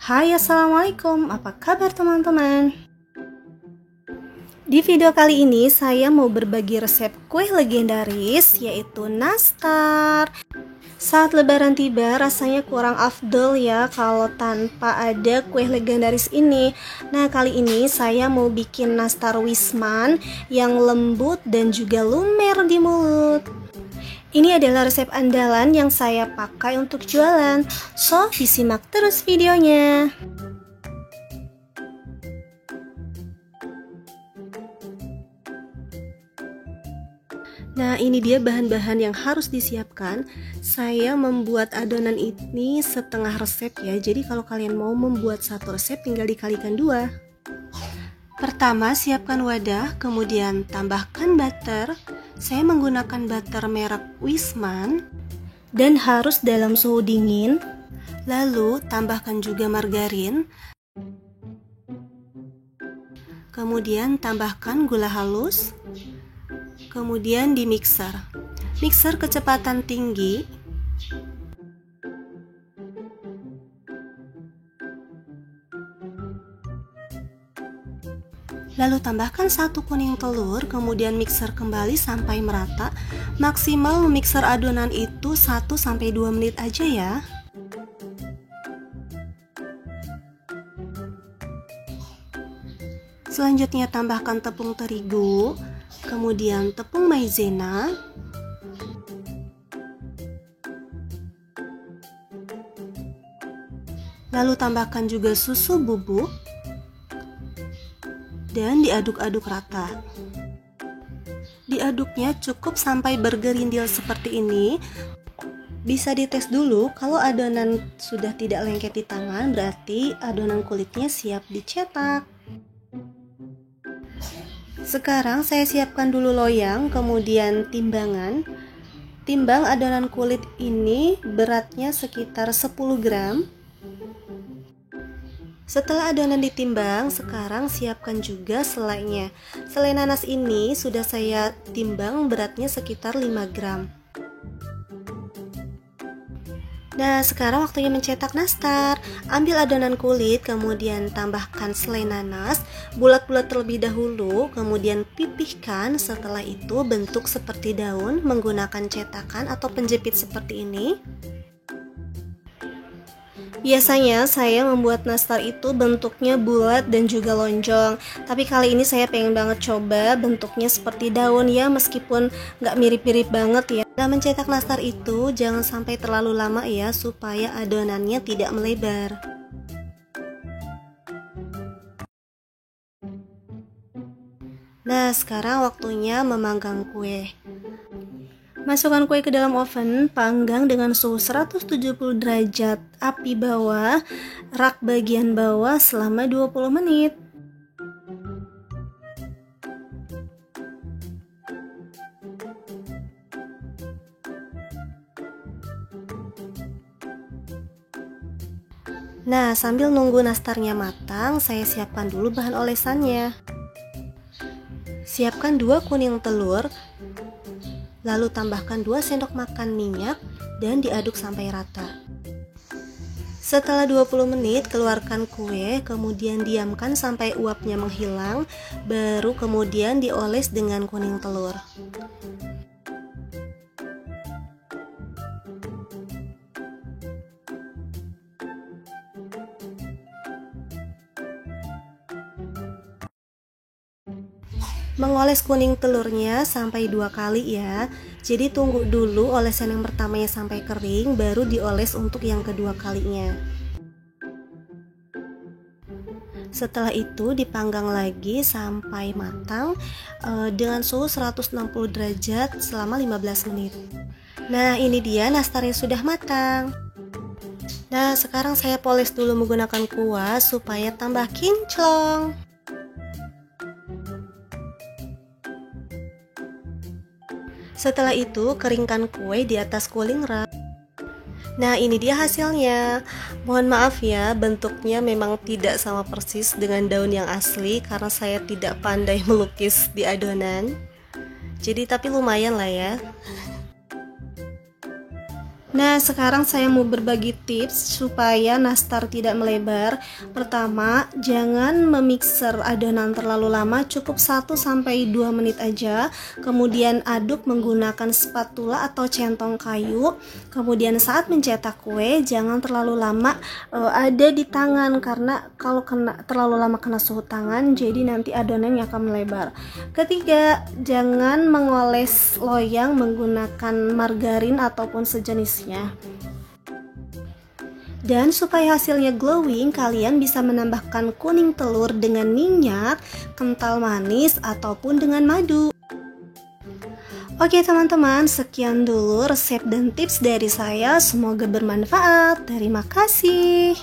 Hai, assalamualaikum. Apa kabar teman-teman? Di video kali ini saya mau berbagi resep kue legendaris, yaitu nastar. Saat lebaran tiba, rasanya kurang afdol ya kalau tanpa ada kue legendaris ini. Nah, kali ini saya mau bikin nastar Wisman yang lembut dan juga lumer di mulut. Ini adalah resep andalan yang saya pakai untuk jualan, so disimak terus videonya. Nah, ini dia bahan-bahan yang harus disiapkan. Saya membuat adonan ini setengah resep ya. Jadi kalau kalian mau membuat satu resep tinggal dikalikan 2. Pertama, siapkan wadah, kemudian tambahkan butter. Saya menggunakan butter merek Wisman dan harus dalam suhu dingin. Lalu tambahkan juga margarin. Kemudian tambahkan gula halus. Kemudian di mixer kecepatan tinggi. Lalu tambahkan 1 kuning telur, kemudian mixer kembali sampai merata. Maksimal memixer adonan itu 1-2 menit aja ya. Selanjutnya tambahkan tepung terigu, kemudian tepung maizena, lalu tambahkan juga susu bubuk dan diaduk-aduk rata. Diaduknya cukup sampai bergerindil seperti ini. Bisa dites dulu, kalau adonan sudah tidak lengket di tangan berarti adonan kulitnya siap dicetak. Sekarang saya siapkan dulu loyang, kemudian timbangan. Timbang adonan kulit ini beratnya sekitar 10 gram. Setelah adonan ditimbang, sekarang siapkan juga selainya. Selai nanas ini sudah saya timbang beratnya sekitar 5 gram. Nah, sekarang waktunya mencetak nastar. Ambil adonan kulit, kemudian tambahkan selai nanas, bulat-bulat terlebih dahulu, kemudian pipihkan. Setelah itu bentuk seperti daun menggunakan cetakan atau penjepit seperti ini. Biasanya saya membuat nastar itu bentuknya bulat dan juga lonjong, tapi kali ini saya pengen banget coba bentuknya seperti daun ya, meskipun nggak mirip-mirip banget ya. Nah, mencetak nastar itu jangan sampai terlalu lama ya, supaya adonannya tidak melebar. Nah, sekarang waktunya memanggang kue. Masukkan kue ke dalam oven, panggang dengan suhu 170 derajat api bawah, rak bagian bawah selama 20 menit. Nah, sambil nunggu nastarnya matang, saya siapkan dulu bahan olesannya. Siapkan 2 kuning telur, lalu tambahkan 2 sendok makan minyak dan diaduk sampai rata. Setelah 20 menit, keluarkan kue, kemudian diamkan sampai uapnya menghilang, baru kemudian dioles dengan kuning telur. Mengoles kuning telurnya sampai 2 kali ya. Jadi tunggu dulu olesan yang pertamanya sampai kering, baru dioles untuk yang kedua kalinya. Setelah itu dipanggang lagi sampai matang dengan suhu 160 derajat selama 15 menit. Nah, ini dia nastarnya sudah matang. Nah, sekarang saya poles dulu menggunakan kuas supaya tambah kinclong. Setelah itu, keringkan kue di atas cooling rack. Nah, ini dia hasilnya. Mohon maaf ya, bentuknya memang tidak sama persis dengan daun yang asli karena saya tidak pandai melukis di adonan. Jadi tapi lumayan lah ya. Nah, sekarang saya mau berbagi tips supaya nastar tidak melebar. Pertama, jangan memixer adonan terlalu lama, cukup 1-2 menit aja. Kemudian aduk menggunakan spatula atau centong kayu. Kemudian saat mencetak kue, jangan terlalu lama ada di tangan, karena kalau terlalu lama kena suhu tangan, jadi nanti adonannya akan melebar. Ketiga, jangan mengoles loyang menggunakan margarin ataupun sejenisnya. Dan supaya hasilnya glowing, kalian bisa menambahkan kuning telur dengan minyak, kental manis, ataupun dengan madu. Oke teman-teman, sekian dulu resep dan tips dari saya. Semoga bermanfaat. Terima kasih.